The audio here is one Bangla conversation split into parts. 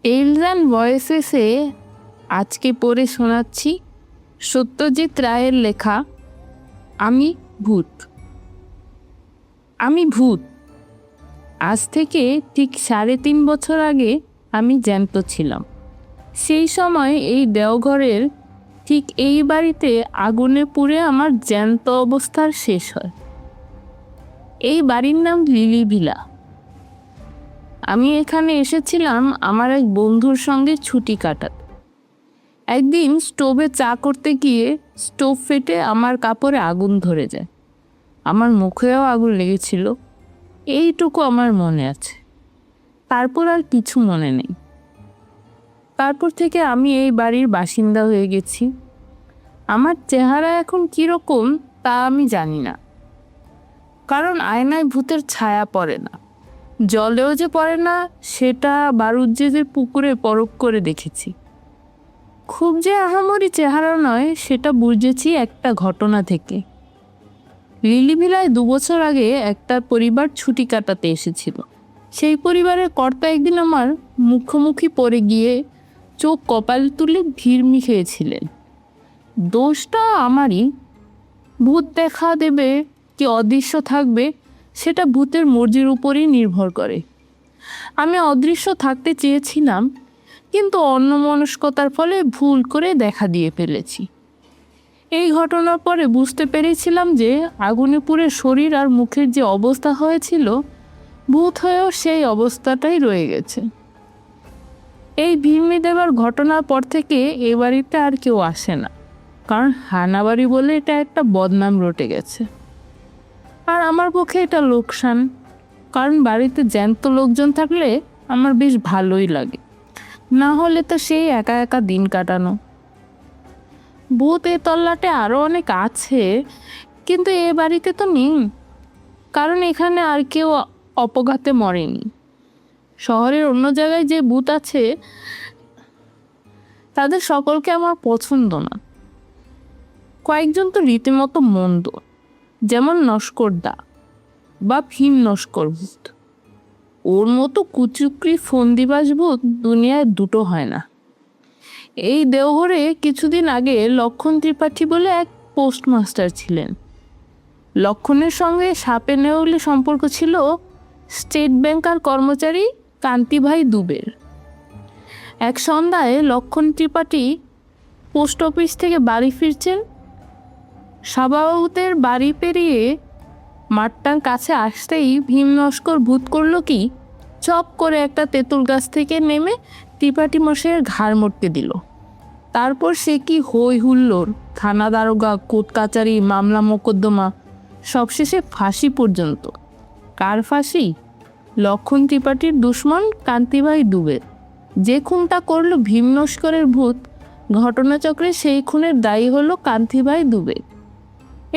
টেলস অ্যান্ড ভয়েসেসে আজকে পড়ে শোনাচ্ছি সত্যজিৎ রায়ের লেখা আমি ভূত। আমি ভূত। আজ থেকে ঠিক 3.5 বছর আগে আমি জ্যান্ত ছিলাম। সেই সময় এই দেওঘরের ঠিক এই বাড়িতে আগুনে পুড়ে আমার জ্যান্ত অবস্থার শেষ হয়। এই বাড়ির নাম লিলি ভিলা। আমি এখানে এসেছিলাম আমার এক বন্ধুর সঙ্গে ছুটি কাটাতে। একদিন স্টোভে চা করতে গিয়ে স্টোভ ফেটে আমার কাপড়ে আগুন ধরে যায়। আমার মুখেও আগুন লেগেছিল, এইটুকু আমার মনে আছে। তারপর আর কিছু মনে নেই। তারপর থেকে আমি এই বাড়ির বাসিন্দা হয়ে গেছি। আমার চেহারা এখন কীরকম তা আমি জানি না, কারণ আয়নায় ভূতের ছায়া পড়ে না, জলেও যে পড়ে না সেটা বারুজ্জেদের পুকুরে পরখ করে দেখেছি। খুব যে আহামরি চেহারা নয় সেটা বুঝেছি একটা ঘটনা থেকে। লিলিভিলায় 2 বছর আগে একটা পরিবার ছুটি কাটাতে এসেছিল। সেই পরিবারের কর্তা একদিন আমার মুখোমুখি পড়ে গিয়ে চোখ কপাল তুলে ভিড়মি খেয়েছিলেন। দোষটা আমারই। ভূত দেখা দেবে কি অদৃশ্য থাকবে সেটা ভূতের মর্জির উপরই নির্ভর করে। আমি অদৃশ্য থাকতে চেয়েছিলাম, কিন্তু অন্যমনস্কতার ফলে ভুল করে দেখা দিয়ে ফেলেছি। এই ঘটনার পরে বুঝতে পেরেছিলাম যে আগুনে পুড়ে শরীর আর মুখের যে অবস্থা হয়েছিল, ভূত হয়েও সেই অবস্থাটাই রয়ে গেছে। এই ভিড়মি দেবার ঘটনার পর থেকে এ বাড়িতে আর কেউ আসে না, কারণ হানাবাড়ি বলে এটা একটা বদনাম রটে গেছে। আর আমার পক্ষে এটা লোকসান, কারণ বাড়িতে জ্যান্ত লোকজন থাকলে আমার বেশ ভালোই লাগে, না হলে তো সেই একা একা দিন কাটানো। ভূত এ তল্লাটে আরও অনেক আছে, কিন্তু এ বাড়িতে তো নেই, কারণ এখানে আর কেউ অপঘাতে মরেনি। শহরের অন্য জায়গায় যে ভূত আছে তাদের সকলকে আমার পছন্দ না। কয়েকজন তো রীতিমতো মন্দ, যেমন নস্করদা বা ভীম নস্কর ভূত। ওর মতো কুচুকরি ফন্দিবাজ ভূত দুনিয়ায় দুটো হয় না। এই দেওঘরে কিছুদিন আগে লক্ষণ ত্রিপাঠী বলে এক পোস্টমাস্টার ছিলেন। লক্ষণের সঙ্গে সাপে নেউলে সম্পর্ক ছিল স্টেট ব্যাংকার কর্মচারী কান্তিভাই দুবের। এক সন্ধ্যায় লক্ষণ ত্রিপাঠী পোস্ট অফিস থেকে বাড়ি ফিরছেন। সভাপতির বাড়ি পেরিয়ে মাঠটার কাছে আসতেই ভীম নস্কর ভূত করলো কি, চপ করে একটা তেঁতুল গাছ থেকে নেমে ত্রিপাঠী মশাইয়ের ঘাড় মটকে দিল। তারপর সে কি হই হুল্লোড়, থানা দারোগা, কোর্ট কাচারি, মামলা মোকদ্দমা, সবশেষে ফাঁসি পর্যন্ত। কার ফাঁসি? লক্ষণ ত্রিপাঠীর দুশ্মন কান্তিভাই দুবের। যে খুনটা করলো ভীম নস্করের ভূত, ঘটনাচক্রে সেই খুনের দায়ী হলো কান্তিভাই দুবে।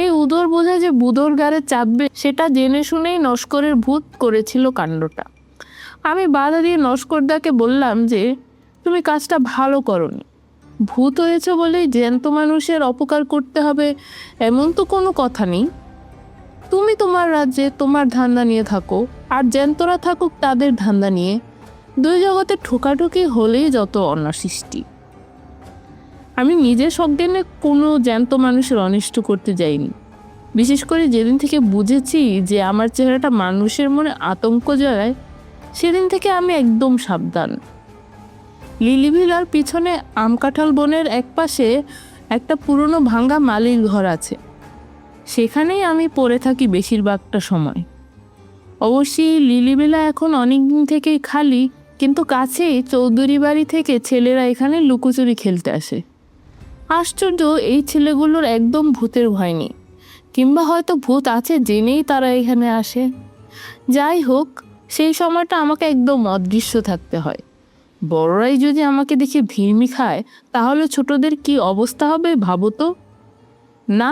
এই উদর বোঝা যে বুদর গাড়ে চাপবে সেটা জেনে শুনেই নস্করের ভূত করেছিল কাণ্ডটা। আমি বাধা দিয়ে নস্করদাকে বললাম যে তুমি কাজটা ভালো করনি। ভূত হয়েছে বলেই জ্যান্ত মানুষের অপকার করতে হবে এমন তো কোনো কথা নেই। তুমি তোমার রাজ্যে তোমার ধান্দা নিয়ে থাকো, আর জ্যান্তরা থাকুক তাদের ধান্দা নিয়ে। দুই জগতে ঠোকাঠুকি হলেই যত অনাসৃষ্টি। আমি নিজে সজ্ঞানে কোনো জ্যান্ত মানুষের অনিষ্ট করতে যাইনি। বিশেষ করে যেদিন থেকে বুঝেছি যে আমার চেহারাটা মানুষের মনে আতঙ্ক জড়ায়, সেদিন থেকে আমি একদম সাবধান। লিলিভিলার পিছনে আমকাঁঠাল বনের একপাশে একটা পুরনো ভাঙ্গা মালির ঘর আছে। সেখানেই আমি পড়ে থাকি বেশিরভাগটা সময়। অবশ্যই লিলিভিলা এখন অনেক দিন থেকেই খালি, কিন্তু কাছেই চৌধুরী বাড়ি থেকে ছেলেরা এখানে লুকোচুরি খেলতে আসে। আশ্চর্য, এই ছেলেগুলোর একদম ভূতের ভয় নেই, কিংবা হয়তো ভূত আছে জেনেই তারা এখানে আসে। যাই হোক, সেই সময়টা আমাকে একদম অদৃশ্য থাকতে হয়। বড়রাই যদি আমাকে দেখে ভিড়মি খায়, তাহলে ছোটদের কি অবস্থা হবে ভাবো তো। না,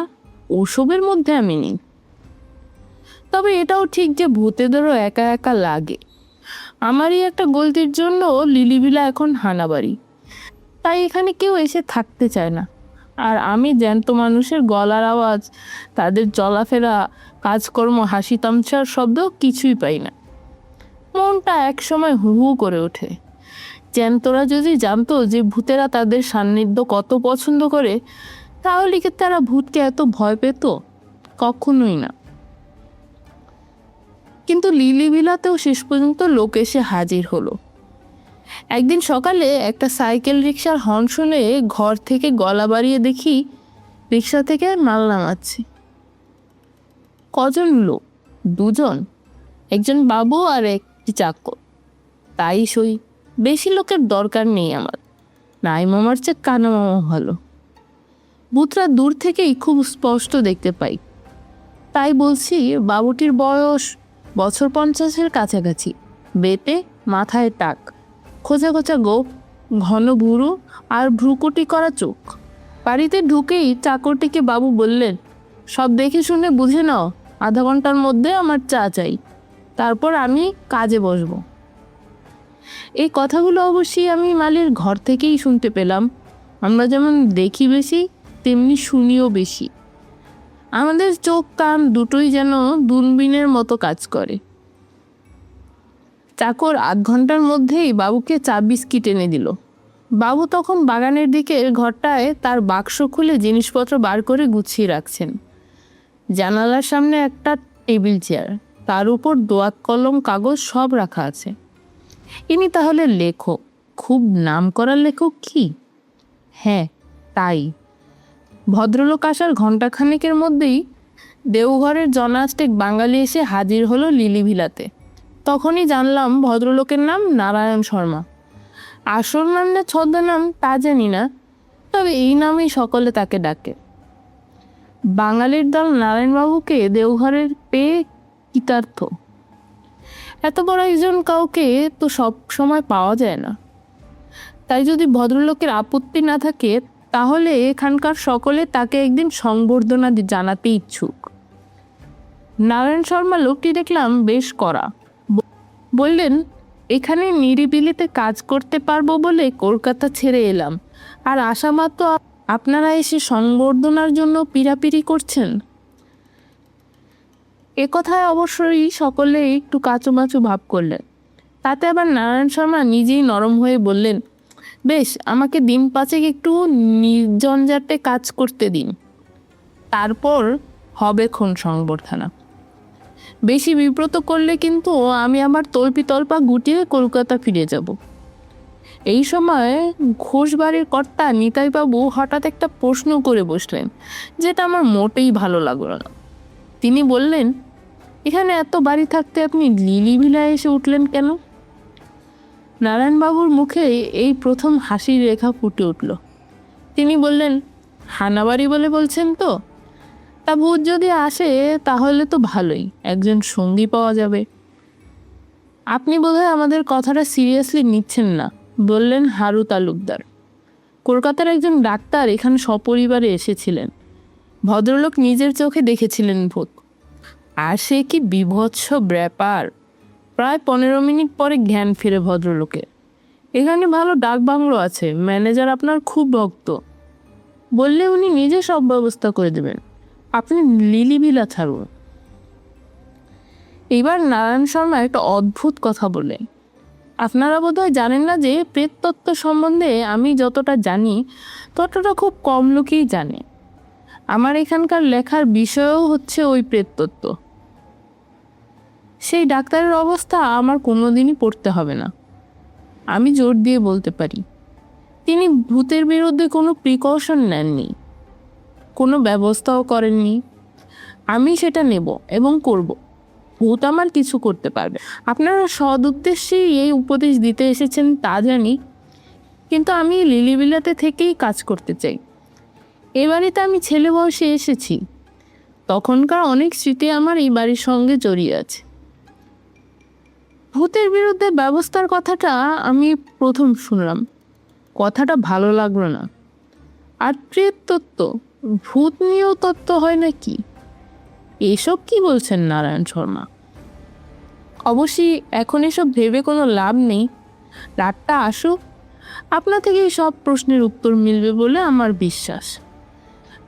ওসবের মধ্যে আমি নেই। তবে এটাও ঠিক যে ভূতেদেরও একা একা লাগে। আমারই একটা গলতির জন্য লিলিভিলা এখন হানাবাড়ি, তাই এখানে কেউ এসে থাকতে চায় না। আর আমি জ্যান্ত মানুষের গলার আওয়াজ, তাদের চলাফেরা, কাজকর্ম, হাসি তামছার শব্দ কিছুই পাই না। মনটা একসময় হু হু করে ওঠে, জ্যান্তরা যদি জানতো যে ভূতেরা তাদের সান্নিধ্য কত পছন্দ করে, তাহলে কি তারা ভূতকে এত ভয় পেত? কখনোই না। কিন্তু লিলি বিলাতেও শেষ পর্যন্ত লোক এসে হাজির হলো। একদিন সকালে একটা সাইকেল রিক্সার হর্ন শুনে ঘর থেকে গলা বাড়িয়ে দেখি রিক্সা থেকে মাল নামাচ্ছে। কজন লোক? দুজন, একজন বাবু আর একটি চাকর। তাই সই, বেশি লোকের দরকার নেই আমার। নাই মামার চেয়ে কানা মামা ভালো। ভূতরা দূর থেকেই খুব স্পষ্ট দেখতে পাই। তাই বলছি, বাবুটির বয়স বছর 50-এর কাছাকাছি। বেটে, মাথায় টাক, খোঁচা খোঁচা গোঁফ, ঘন ভুরু আর ভ্রুকুটি করা চোখ। বাড়িতে ঢুকেই চাকরটিকে বাবু বললেন, সব দেখে শুনে বুঝে নাও, আধা ঘন্টার মধ্যে আমার চা চাই, তারপর আমি কাজে বসবো। এই কথাগুলো অবশ্যই আমি মালির ঘর থেকেই শুনতে পেলাম। আমরা যেমন দেখি বেশি, তেমনি শুনিও বেশি। আমাদের চোখ কান দুটোই যেন দূরবীনের মতো কাজ করে। চাকর আধ ঘন্টার মধ্যেই বাবুকে চা বিস্কিট এনে দিল। বাবু তখন বাগানের দিকের ঘরটায় তার বাক্স খুলে জিনিসপত্র বার করে গুছিয়ে রাখছেন। জানালার সামনে একটা টেবিল চেয়ার, তার উপর দোয়াত কলম কাগজ সব রাখা আছে। ইনি তাহলে লেখক, খুব নামকরা লেখক কি? হ্যাঁ, তাই। ভদ্রলোক আসার ঘণ্টাখানেকের মধ্যেই দেওঘরের জনাস্টেক বাঙালি এসে হাজির হলো লিলি ভিলাতে। তখনই জানলাম ভদ্রলোকের নাম নারায়ণ শর্মা। আসল নাম না ছদ্মনাম তা জানি না, তবে এই নামেই সকলে তাকে ডাকে। বাঙালির দল নারায়ণবাবুকে দেওঘরের পেয়ে কৃতার্থ। এত বড় একজন কাউকে তো সব সময় পাওয়া যায় না। তাই যদি ভদ্রলোকের আপত্তি না থাকে, তাহলে এখানকার সকলে তাকে একদিন সংবর্ধনা জানাতে ইচ্ছুক। নারায়ণ শর্মা লোকটি দেখলাম বেশ কড়া। বললেন, এখানে নিরিবিলিতে কাজ করতে পারবো বলে কলকাতা ছেড়ে এলাম, আর আশা মাত্র আপনারা এসে সংবর্ধনার জন্য পিড়াপিড়ি করছেন। এ কথায় অবশ্যই সকলে একটু কাচুমাচু ভাব করলেন। তাতে আবার নারায়ণ শর্মা নিজেই নরম হয়ে বললেন, বেশ, আমাকে দিন পাঁচেক একটু নির্ঝঞ্ঝাটে কাজ করতে দিন, তারপর হবে খন সংবর্ধনা। বেশি বিব্রত করলে কিন্তু আমি আমার তল্পা গুটিয়ে কলকাতা ফিরে যাব। এই সময় ঘোষবাড়ির কর্তা নিতাইবাবু হঠাৎ একটা প্রশ্ন করে বসলেন, যেটা আমার মোটেই ভালো লাগলো না। তিনি বললেন, এখানে এত বাড়ি থাকতে আপনি লিলি ভিলায় এসে উঠলেন কেন? নারায়ণবাবুর মুখে এই প্রথম হাসির রেখা ফুটে উঠল। তিনি বললেন, হানাবাড়ি বলে বলছেন তো? তা ভূত যদি আসে তাহলে তো ভালোই, একজন সঙ্গী পাওয়া যাবে। আপনি বোধহয় আমাদের কথাটা সিরিয়াসলি নিচ্ছেন না, বললেন হারু তালুকদার। কলকাতার একজন ডাক্তার এখানে সপরিবারে এসেছিলেন। ভদ্রলোক নিজের চোখে দেখেছিলেন ভূত। আর সে কি বিভৎস ব্যাপার! প্রায় 15 মিনিট পরে জ্ঞান ফিরে ভদ্রলোকের। এখানে ভালো ডাক বাংলো আছে, ম্যানেজার আপনার খুব ভক্ত। বললে উনি নিজে সব ব্যবস্থা করে দেবেন, আপনি লিলি ভিলা ছাড়ুন। এইবার নারায়ণ শর্মা একটা অদ্ভুত কথা বললেন। আপনারা বোধহয় জানেন না যে প্রেততত্ত্ব সম্বন্ধে আমি যতটা জানি ততটা খুব কম লোকেই জানে। আমার এখানকার লেখার বিষয়ও হচ্ছে ওই প্রেততত্ত্ব। সেই ডাক্তারের অবস্থা আমার কোনোদিনই পড়তে হবে না। আমি জোর দিয়ে বলতে পারি, তিনি ভূতের বিরুদ্ধে কোনো প্রিকশন নেননি, কোনো ব্যবস্থাও করেননি। আমি সেটা নেব এবং করব। ভূত আমার কিছু করতে পারবে। আপনারা সৎ উদ্দেশ্যেই এই উপদেশ দিতে এসেছেন তা জানি, কিন্তু আমি লিলিবিলাতে থেকেই কাজ করতে চাই। এ বাড়িতে আমি ছেলে বয়সে এসেছি, তখনকার অনেক স্মৃতি আমার এই বাড়ির সঙ্গে জড়িয়ে আছে। ভূতের বিরুদ্ধে ব্যবস্থার কথাটা আমি প্রথম শুনলাম, কথাটা ভালো লাগলো না। আর প্রেত তত্ত্ব, ভূত নিয়েও তত্ত্ব হয় নাকি? এসব কি বলছেন নারায়ণ শর্মা? অবশ্যই এখন এসব ভেবে কোনো লাভ নেই। রাতটা আসুক, আপনার থেকেই সব প্রশ্নের উত্তর মিলবে বলে আমার বিশ্বাস।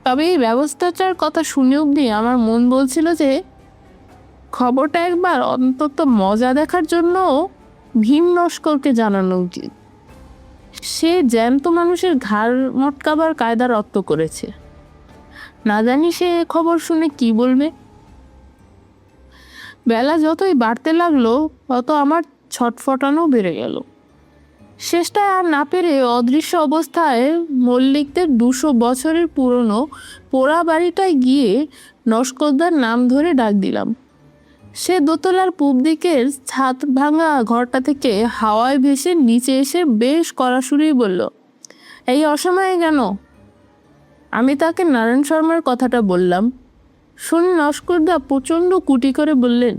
তবে এই ব্যবস্থাটার কথা শুনে অবধি আমার মন বলছিল যে খবরটা একবার অন্তত মজা দেখার জন্য ভীম নস্করকে জানানো উচিত। সে জ্যান্ত মানুষের ঘাড় মটকাবার কায়দা রপ্ত করেছে। না জানি সে খবর শুনে কি বলবে। বেলা যতই বাড়তে লাগলো তত আমার ছটফটানো বেড়ে গেল। শেষটায় আর না পেরে অদৃশ্য অবস্থায় মল্লিকদের 200 বছরের পুরনো পোড়া বাড়িটায় গিয়ে নস্করদার নাম ধরে ডাক দিলাম। সে দোতলার পূব দিকের ছাদ ভাঙা ঘরটা থেকে হাওয়ায় ভেসে নিচে এসে বেশ কড়াসুরেই বলল, এই অসময়ে কেন? আমি তাকে নারায়ণ শর্মার কথাটা বললাম। শুনে নস্করদা প্রচণ্ড কুটি করে বললেন,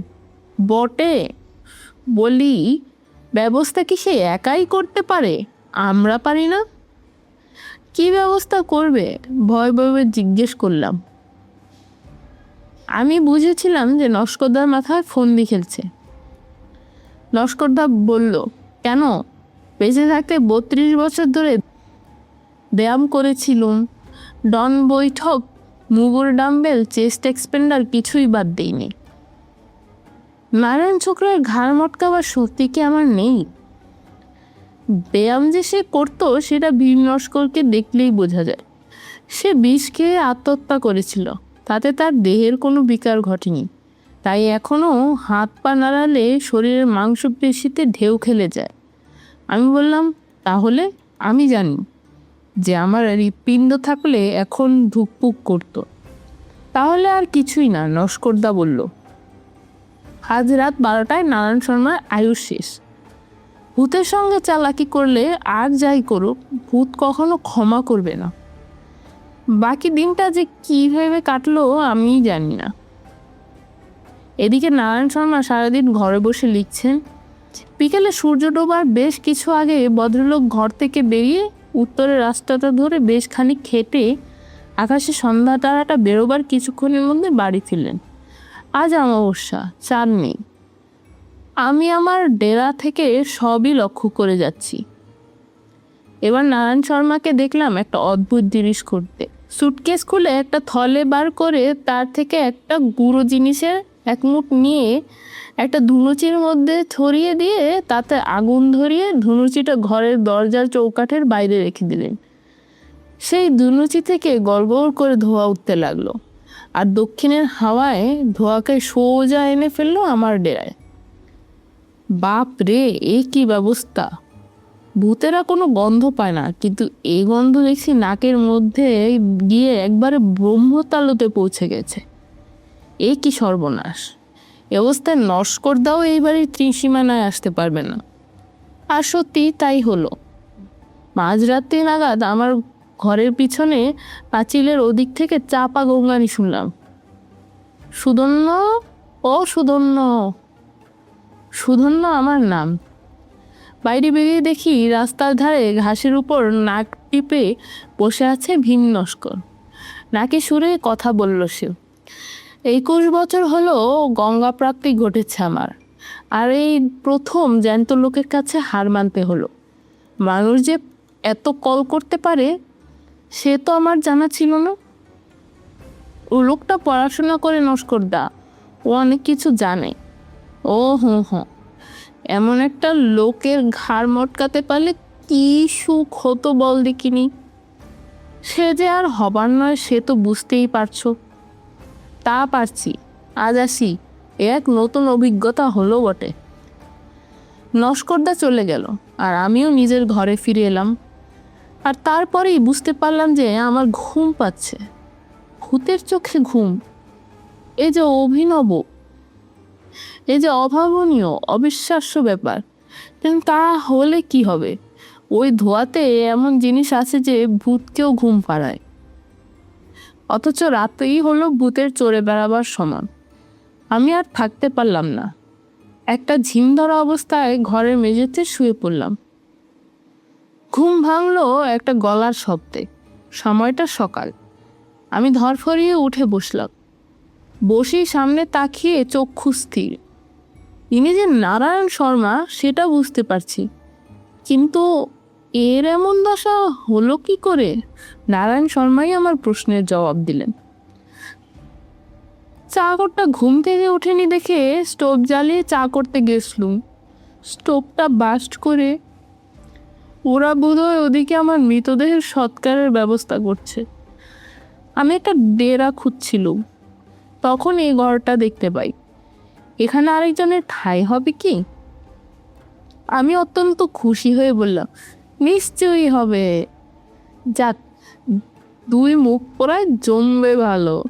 বটে, বলি ব্যবস্থা কি সে একাই করতে পারে? আমরা পারি না? কি ব্যবস্থা করবে? ভয় ভয়ে জিজ্ঞেস করলাম। আমি বুঝেছিলাম যে নস্করদার মাথায় ফন্দি খেলছে। নস্করদা বলল, কেন? বেঁচে থাকতে 32 বছর ধরে ব্যায়াম করেছিলুম। ডন বৈঠক, মুগুর ডাম্বেল, চেস্ট এক্সপেন্ডার কিছুই বাদ দিইনি। নারায়ণ ছোকরার ঘাড় মটকাবার শক্তি কি আমার নেই? ব্যায়াম যে সে করতো সেটা ভীম নস্করকে দেখলেই বোঝা যায়। সে বিষ খেয়ে আত্মহত্যা করেছিল, তাতে তার দেহের কোনো বিকার ঘটেনি। তাই এখনও হাত পা নাড়ালে শরীরের মাংসপেশিতে ঢেউ খেলে যায়। আমি বললাম, তাহলে? আমি জানি যে আমার হৃৎপিণ্ড থাকলে এখন ধুকপুক করতো। তাহলে আর কিছুই না, নস্করদা বলল। আজ রাত 12টায় নারায়ণ শর্মার আয়ুষ শেষ। ভূতের সঙ্গে চালাকি করলে আর যাই করুক, ভূত কখনো ক্ষমা করবে না। বাকি দিনটা যে কীভাবে কাটলো আমি জানি না। এদিকে নারায়ণ শর্মা সারাদিন ঘরে বসে লিখছেন। বিকেলে সূর্য ডোবার বেশ কিছু আগে ভদ্রলোক ঘর থেকে বেরিয়ে উত্তরের রাস্তাটা ধরে বেশ খানিক হেঁটে আকাশে সন্ধ্যা তারাটা বেরোবার কিছুক্ষণের মধ্যে বাড়ি ফিরলেন। আজ অমাবস্যা, চাঁদ নেই। আমি আমার ডেরা থেকে সবই লক্ষ্য করে যাচ্ছি। এবার নারায়ণ শর্মাকে দেখলাম একটা অদ্ভুত জিনিস করতে। সুটকেস খুলে একটা থলে বার করে তার থেকে একটা গুঁড়ো জিনিসের এক মুঠ নিয়ে একটা ধুনুচির মধ্যে ছড়িয়ে দিয়ে তাতে আগুন ধরিয়ে ধুনুচিটা ঘরের দরজার চৌকাঠের বাইরে রেখে দিলেন। সেই ধুনুচি থেকে গড়গড় করে ধোঁয়া উঠতে লাগলো, আর দক্ষিণের হাওয়ায় ধোঁয়াকে সোজা এনে ফেললো আমার ডেরায়। বাপ রে, এ কি ব্যবস্থা! ভূতেরা কোনো গন্ধ পায় না, কিন্তু এই গন্ধ দেখছি নাকের মধ্যে গিয়ে একবারে ব্রহ্মতালুতে পৌঁছে গেছে। এ কি সর্বনাশ! এ অবস্থায় নস্করদাও এই বাড়ির ত্রিসীমানায় আসতে পারবে না। আর সত্যি তাই হলো। মাঝরাত্রি নাগাদ আমার ঘরের পিছনে পাঁচিলের ওদিক থেকে চাপা গঙ্গানি শুনলাম, সুধন্য, ও সুধন্য। সুধন্য আমার নাম। বাইরে বেরিয়ে দেখি রাস্তার ধারে ঘাসের উপর নাক টিপে বসে আছে ভীম নস্কর। নাকে সুরে কথা বলল সে। 21 বছর হলো গঙ্গা প্রাপ্তি ঘটেছে আমার, আর এই প্রথম জ্যান্ত লোকের কাছে হার মানতে হলো। মানুষ যে এত কল করতে পারে সে তো আমার জানা ছিল না। ও লোকটা পড়াশোনা করে নস্করদা, ও অনেক কিছু জানে। ও হুঁ, এমন একটা লোকের ঘাড় মটকাতে পারলে কি সুখ হতো বল দেখিনি। সে যে আর হবার নয় সে তো বুঝতেই পারছো। তা পারছি, আজ আসি, এক নতুন অভিজ্ঞতা হলো বটে। নস্করদা চলে গেল আর আমিও নিজের ঘরে ফিরে এলাম। আর তারপরেই বুঝতে পারলাম যে আমার ঘুম পাচ্ছে। ভূতের চোখে ঘুম, এ যে অভিনব, এই যে অভাবনীয়, অবিশ্বাস্য ব্যাপার। কিন্তু তা হলে কি হবে? ওই ধোঁয়াতে এমন জিনিস আছে যে ভূতকেও ঘুম পাড়ায়। অথচ রাতেই হলো ভূতের চড়ে বেড়াবার সমান। আমি আর থাকতে পারলাম না। একটা ঝিম ধরা অবস্থায় ঘরের মেঝেতে শুয়ে পড়লাম। ঘুম ভাঙলো একটা গলার শব্দে। সময়টা সকাল। আমি ধরফরিয়ে উঠে বসলাম। বসেই সামনে তাকিয়ে চক্ষু স্থির। ইনি যে নারায়ণ শর্মা সেটা বুঝতে পারছি, কিন্তু এর এমন দশা হলো কি করে? নারায়ণ শর্মাই আমার প্রশ্নের জবাব দিলেন। চাকরটা ঘুম থেকে ওঠেনি দেখে স্টোভ জ্বালিয়ে চা করতে গেছলুম। স্টোভটা বাস্ট করে ওরা বোধহয় ওদিকে আমার মৃতদেহের সৎকারের ব্যবস্থা করছে। আমি একটা ডেরা খুঁজছিলাম, তখন এই ঘরটা দেখতে পাই। এখানে আরেকজনের ঠাঁই হবে কি? আমি অত্যন্ত খুশি হয়ে বললাম, নিশ্চয়ই হবে। যাক, দুই মুখ পোড়ায় জমবে ভালো।